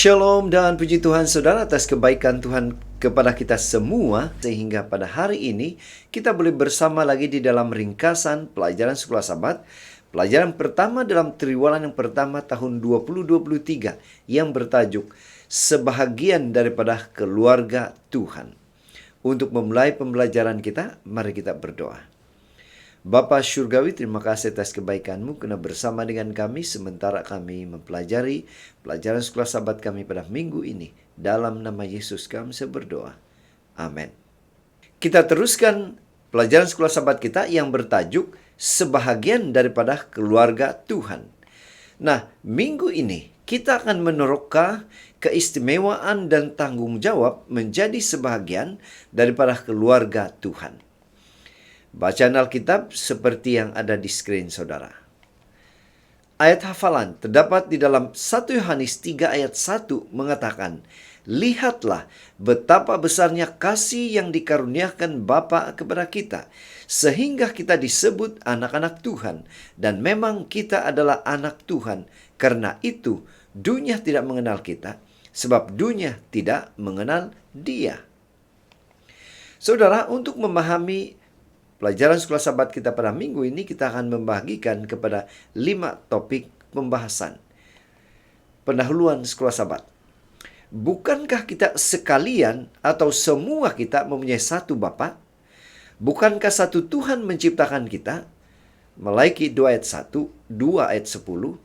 Shalom dan puji Tuhan saudara atas kebaikan Tuhan kepada kita semua, sehingga pada hari ini kita boleh bersama lagi di dalam ringkasan pelajaran Sekolah Sabat, pelajaran pertama dalam triwulan yang pertama tahun 2023 yang bertajuk Sebahagian daripada Keluarga Tuhan. Untuk memulai pembelajaran kita, mari kita berdoa. Bapa Syurgawi, terima kasih atas kebaikan-Mu karena bersama dengan kami sementara kami mempelajari pelajaran Sekolah Sabat kami pada minggu ini. Dalam nama Yesus kami berdoa. Amin. Kita teruskan pelajaran Sekolah Sabat kita yang bertajuk Sebahagian daripada Keluarga Tuhan. Nah, minggu ini kita akan meneroka keistimewaan dan tanggung jawab menjadi sebahagian daripada keluarga Tuhan. Bacaan Alkitab seperti yang ada di skrin saudara. Ayat hafalan terdapat di dalam 1 Yohanes 3 ayat 1 mengatakan, "Lihatlah betapa besarnya kasih yang dikaruniakan Bapa kepada kita, sehingga kita disebut anak-anak Tuhan, dan memang kita adalah anak Tuhan. Karena itu, dunia tidak mengenal kita, sebab dunia tidak mengenal Dia." Saudara, untuk memahami pelajaran Sekolah Sabat kita pada minggu ini, kita akan membagikan kepada 5 topik pembahasan. Pendahuluan Sekolah Sabat. Bukankah kita sekalian atau semua kita mempunyai satu Bapa? Bukankah satu Tuhan menciptakan kita? Melaiki 2 ayat 1, 2 ayat 10.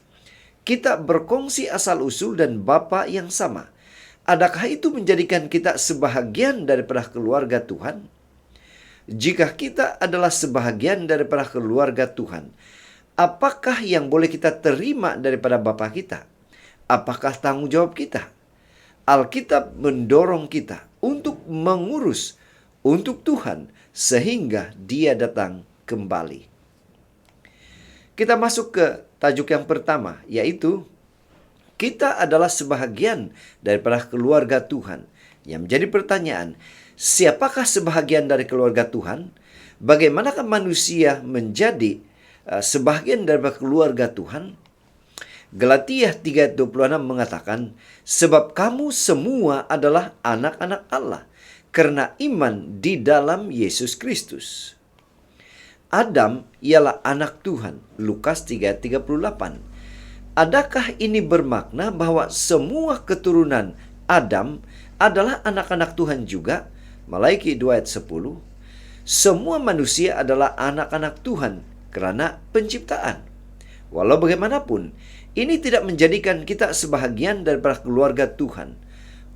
Kita berkongsi asal-usul dan Bapa yang sama. Adakah itu menjadikan kita sebahagian daripada keluarga Tuhan? Jika kita adalah sebahagian daripada keluarga Tuhan, apakah yang boleh kita terima daripada Bapa kita? Apakah tanggung jawab kita? Alkitab mendorong kita untuk mengurus untuk Tuhan sehingga Dia datang kembali. Kita masuk ke tajuk yang pertama, yaitu kita adalah sebahagian daripada keluarga Tuhan. Yang menjadi pertanyaan, siapakah sebahagian dari keluarga Tuhan? Bagaimanakah manusia menjadi sebahagian dari keluarga Tuhan? Galatia 3:26 mengatakan, "Sebab kamu semua adalah anak-anak Allah karena iman di dalam Yesus Kristus." Adam ialah anak Tuhan. Lukas 3:38. Adakah ini bermakna bahwa semua keturunan Adam adalah anak-anak Tuhan juga? Melaiki 2 ayat 10. Semua manusia adalah anak-anak Tuhan karena penciptaan. Walau bagaimanapun, ini tidak menjadikan kita sebahagian daripada keluarga Tuhan.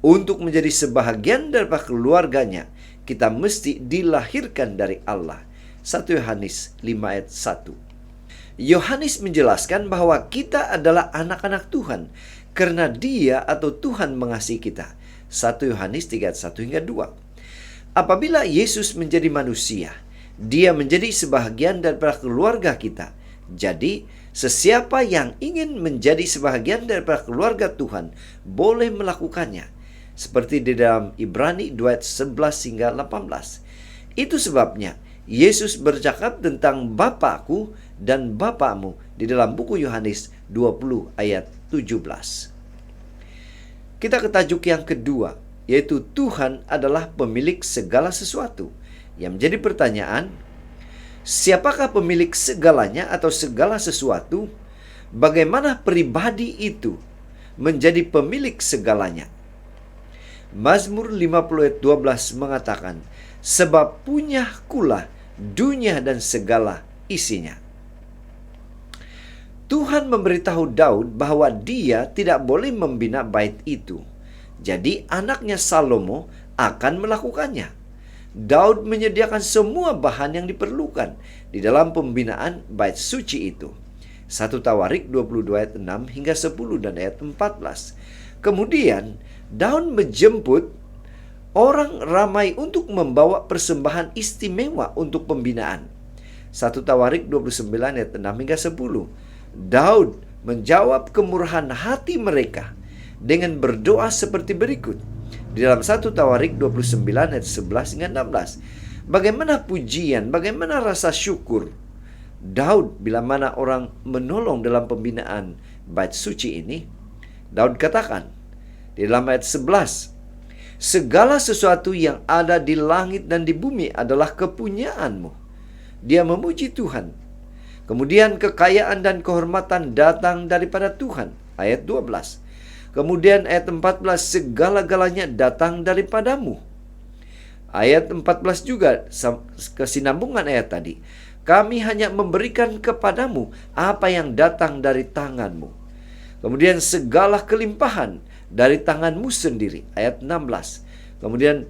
Untuk menjadi sebahagian daripada keluarganya, kita mesti dilahirkan dari Allah. 1 Yohanes 5 ayat 1. Yohanes menjelaskan bahwa kita adalah anak-anak Tuhan karena Dia atau Tuhan mengasihi kita. 1 Yohanes 3 ayat 1 hingga 2. Apabila Yesus menjadi manusia, Dia menjadi sebahagian daripada keluarga kita. Jadi, sesiapa yang ingin menjadi sebahagian daripada keluarga Tuhan boleh melakukannya. Seperti di dalam Ibrani 2 ayat 11 hingga 18. Itu sebabnya Yesus bercakap tentang Bapakku dan Bapamu di dalam buku Yohanes 20 ayat 17. Kita ke tajuk yang kedua, yaitu Tuhan adalah pemilik segala sesuatu. Yang menjadi pertanyaan, siapakah pemilik segalanya atau segala sesuatu? Bagaimana pribadi itu menjadi pemilik segalanya? Mazmur 50 ayat 12 mengatakan, "Sebab punyakulah dunia dan segala isinya." Tuhan memberitahu Daud bahwa dia tidak boleh membina bait itu. Jadi anaknya Salomo akan melakukannya. Daud menyediakan semua bahan yang diperlukan di dalam pembinaan bait suci itu. 1 Tawarik 22 ayat 6 hingga 10 dan ayat 14. Kemudian Daud menjemput orang ramai untuk membawa persembahan istimewa untuk pembinaan. 1 Tawarik 29 ayat 6 hingga 10. Daud menjawab kemurahan hati mereka dengan berdoa seperti berikut. Di dalam 1 Tawarik 29 ayat 11 hingga 16. Bagaimana pujian, bagaimana rasa syukur Daud bila mana orang menolong dalam pembinaan bait suci ini? Daud katakan, Di dalam ayat 11, segala sesuatu yang ada di langit dan di bumi adalah kepunyaanmu. Dia memuji Tuhan. Kemudian kekayaan dan kehormatan datang daripada Tuhan. Ayat 12. Kemudian ayat 14, segala-galanya datang daripadamu. Ayat 14 juga kesinambungan ayat tadi. Kami hanya memberikan kepadamu apa yang datang dari tanganmu. Kemudian segala kelimpahan dari tanganmu sendiri. Ayat 16. Kemudian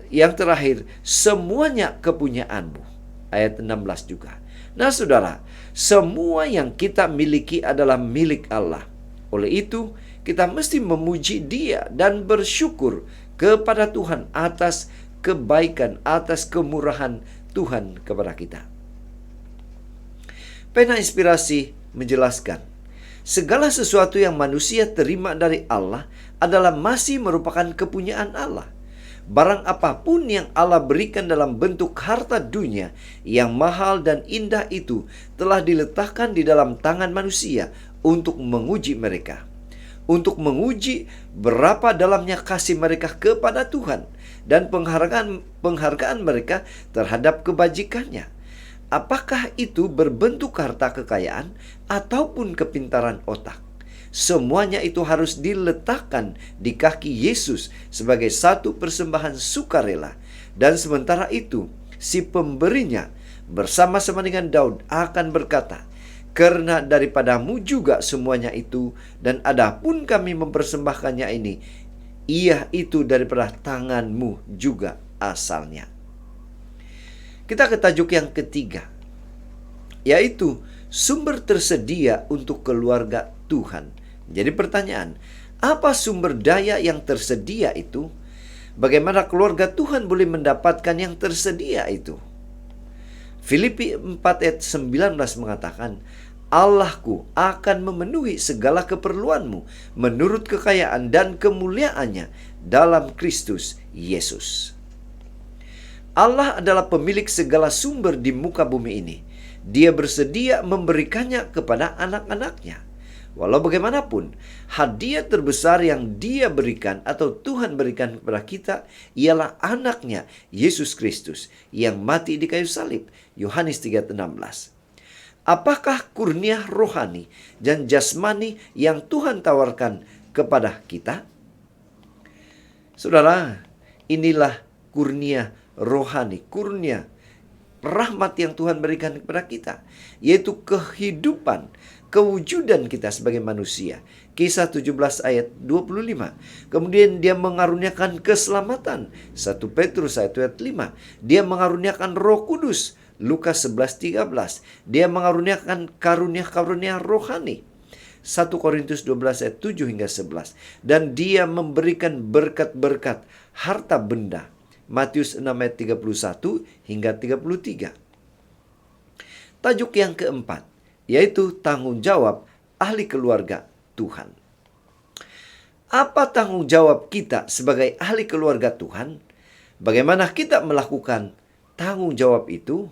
yang terakhir, semuanya kepunyaanmu. Ayat 16 juga. Nah saudara, semua yang kita miliki adalah milik Allah. Oleh itu, kita mesti memuji Dia dan bersyukur kepada Tuhan atas kebaikan, atas kemurahan Tuhan kepada kita. Pena Inspirasi menjelaskan, segala sesuatu yang manusia terima dari Allah adalah masih merupakan kepunyaan Allah. Barang apapun yang Allah berikan dalam bentuk harta dunia yang mahal dan indah itu telah diletakkan di dalam tangan manusia untuk menguji mereka. Untuk menguji berapa dalamnya kasih mereka kepada Tuhan dan penghargaan mereka terhadap kebajikannya. Apakah itu berbentuk harta kekayaan ataupun kepintaran otak? Semuanya itu harus diletakkan di kaki Yesus sebagai satu persembahan sukarela. Dan sementara itu, si pemberinya bersama-sama dengan Daud akan berkata, karena daripadamu juga semuanya itu, dan adapun kami mempersembahkannya ini, ia itu daripada tanganmu juga asalnya. Kita ke tajuk yang ketiga, yaitu sumber tersedia untuk keluarga Tuhan. Jadi pertanyaan, apa sumber daya yang tersedia itu? Bagaimana keluarga Tuhan boleh mendapatkan yang tersedia itu? Filipi 4 ayat 19 mengatakan, Allahku akan memenuhi segala keperluanmu menurut kekayaan dan kemuliaannya dalam Kristus Yesus. Allah adalah pemilik segala sumber di muka bumi ini. Dia bersedia memberikannya kepada anak-anaknya. Walau bagaimanapun, hadiah terbesar yang Dia berikan atau Tuhan berikan kepada kita ialah anaknya, Yesus Kristus, yang mati di kayu salib. Yohanes 3:16. Apakah kurnia rohani dan jasmani yang Tuhan tawarkan kepada kita? Saudara, inilah kurnia rohani, kurnia rahmat yang Tuhan berikan kepada kita, yaitu kehidupan, kewujudan kita sebagai manusia. Kisah 17 ayat 25. Kemudian Dia mengaruniakan keselamatan. 1 Petrus 1 ayat 5. Dia mengaruniakan Roh Kudus. Lukas 11:13. Dia mengaruniakan karunia-karunia rohani. 1 Korintus 12 ayat 7 hingga 11. Dan Dia memberikan berkat-berkat harta benda. Matius 6 ayat 31 hingga 33. Tajuk yang keempat, yaitu tanggung jawab ahli keluarga Tuhan. Apa tanggung jawab kita sebagai ahli keluarga Tuhan? Bagaimana kita melakukan tanggung jawab itu?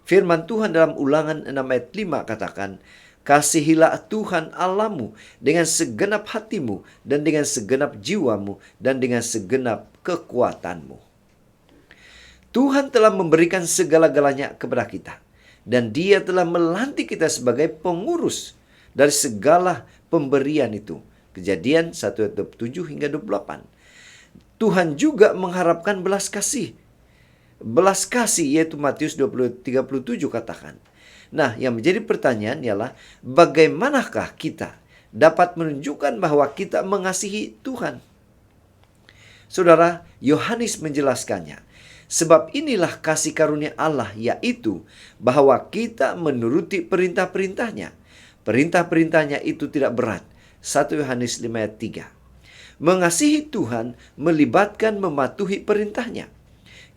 Firman Tuhan dalam Ulangan 6 ayat 5 katakan, kasihilah Tuhan Allahmu dengan segenap hatimu dan dengan segenap jiwamu dan dengan segenap kekuatanmu. Tuhan telah memberikan segala-galanya kepada kita. Dan Dia telah melantik kita sebagai pengurus dari segala pemberian itu. Kejadian 1 ayat 27 hingga 28. Tuhan juga mengharapkan belas kasih. Belas kasih yaitu Matius 20:37 katakan. Nah, yang menjadi pertanyaan ialah bagaimanakah kita dapat menunjukkan bahwa kita mengasihi Tuhan? Saudara, Yohanes menjelaskannya. Sebab inilah kasih karunia Allah, yaitu bahwa kita menuruti perintah-perintahnya. Perintah-perintahnya itu tidak berat. 1 Yohanes 5 ayat 3. Mengasihi Tuhan melibatkan mematuhi perintahnya.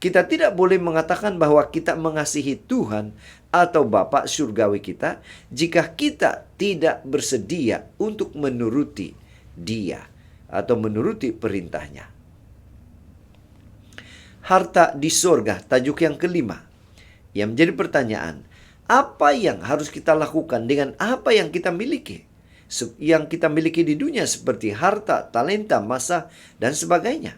Kita tidak boleh mengatakan bahwa kita mengasihi Tuhan atau Bapa surgawi kita jika kita tidak bersedia untuk menuruti Dia atau menuruti perintahnya. Harta di sorga, tajuk yang kelima. Yang menjadi pertanyaan, apa yang harus kita lakukan dengan apa yang kita miliki? yang kita miliki di dunia seperti harta, talenta, masa, dan sebagainya.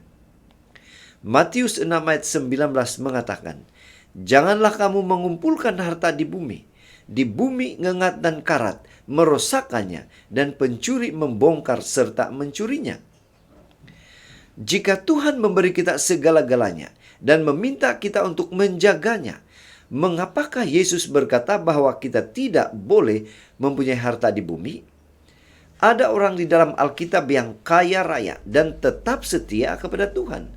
Matius 6 ayat 19 mengatakan, "Janganlah kamu mengumpulkan harta di bumi. Di bumi ngengat dan karat merosakkannya, dan pencuri membongkar serta mencurinya." Jika Tuhan memberi kita segala-galanya dan meminta kita untuk menjaganya, mengapakah Yesus berkata bahwa kita tidak boleh mempunyai harta di bumi? Ada orang di dalam Alkitab yang kaya raya dan tetap setia kepada Tuhan,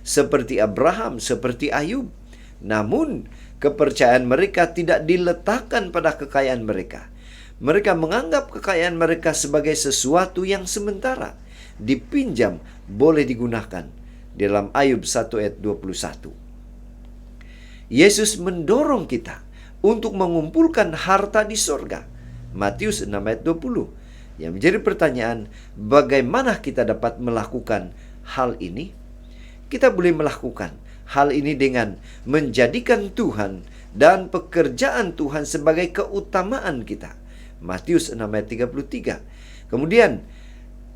seperti Abraham, seperti Ayub. Namun, kepercayaan mereka tidak diletakkan pada kekayaan mereka. Mereka menganggap kekayaan mereka sebagai sesuatu yang sementara, dipinjam, boleh digunakan. Dalam Ayub 1 ayat 21. Yesus mendorong kita untuk mengumpulkan harta di sorga. Matius 6 ayat 20. Yang menjadi pertanyaan, bagaimana kita dapat melakukan hal ini? Kita boleh melakukan hal ini dengan menjadikan Tuhan dan pekerjaan Tuhan sebagai keutamaan kita. Matius 6 ayat 33. Kemudian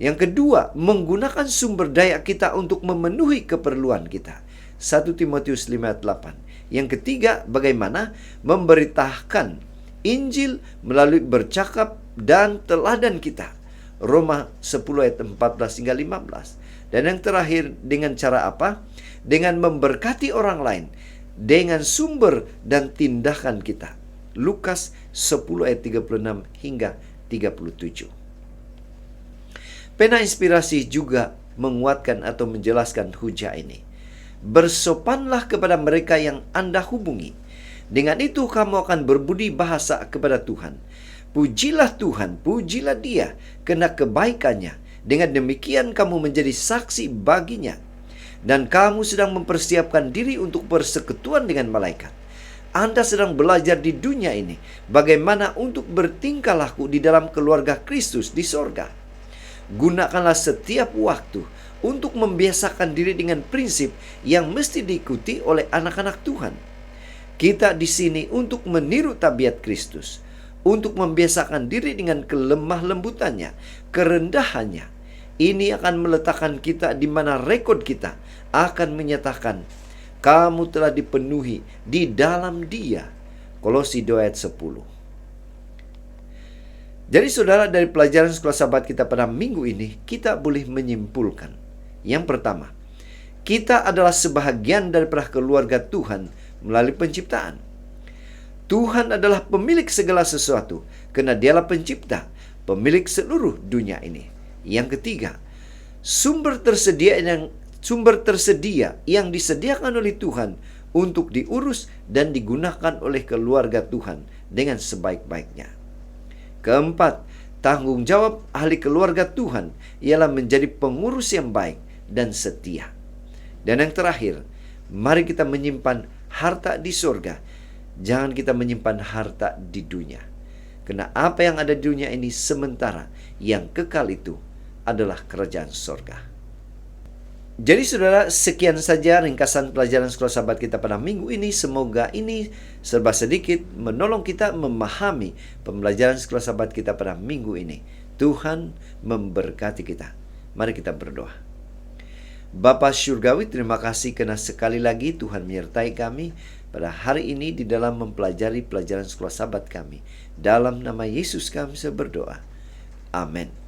yang kedua, menggunakan sumber daya kita untuk memenuhi keperluan kita. 1 Timotius 5 ayat 8. Yang ketiga, bagaimana memberitakan Injil melalui bercakap dan teladan kita. Roma 10 ayat 14 hingga 15. Dan yang terakhir, dengan cara apa? Dengan memberkati orang lain dengan sumber dan tindakan kita. Lukas 10 ayat 36 hingga 37. Pena Inspirasi juga menguatkan atau menjelaskan hujah ini. Bersopanlah kepada mereka yang Anda hubungi. Dengan itu kamu akan berbudi bahasa kepada Tuhan. Pujilah Tuhan, pujilah Dia karena kebaikannya. Dengan demikian kamu menjadi saksi baginya. Dan kamu sedang mempersiapkan diri untuk persekutuan dengan malaikat. Anda sedang belajar di dunia ini bagaimana untuk bertingkah laku di dalam keluarga Kristus di sorga. Gunakanlah setiap waktu untuk membiasakan diri dengan prinsip yang mesti diikuti oleh anak-anak Tuhan. Kita di sini untuk meniru tabiat Kristus, untuk membiasakan diri dengan kelemah lembutannya, kerendahannya. Ini akan meletakkan kita di mana rekod kita akan menyatakan, kamu telah dipenuhi di dalam Dia. Kolose 2 ayat 10. Jadi saudara, dari pelajaran sekolah sahabat kita pada minggu ini, kita boleh menyimpulkan. Yang pertama, kita adalah sebahagian daripada keluarga Tuhan melalui penciptaan. Tuhan adalah pemilik segala sesuatu, karena Dialah pencipta, pemilik seluruh dunia ini. Yang ketiga, sumber tersedia yang disediakan oleh Tuhan untuk diurus dan digunakan oleh keluarga Tuhan dengan sebaik-baiknya. Keempat, tanggung jawab ahli keluarga Tuhan ialah menjadi pengurus yang baik dan setia. Dan yang terakhir, mari kita menyimpan harta di surga. Jangan kita menyimpan harta di dunia. Karena apa yang ada di dunia ini sementara, yang kekal itu adalah kerajaan surga. Jadi saudara, sekian saja ringkasan pelajaran sekolah sahabat kita pada minggu ini. Semoga ini serba sedikit menolong kita memahami pembelajaran sekolah sahabat kita pada minggu ini. Tuhan memberkati kita. Mari kita berdoa. Bapa Syurgawi, terima kasih karena sekali lagi Tuhan menyertai kami pada hari ini di dalam mempelajari pelajaran sekolah sahabat kami. Dalam nama Yesus kami berdoa. Amin.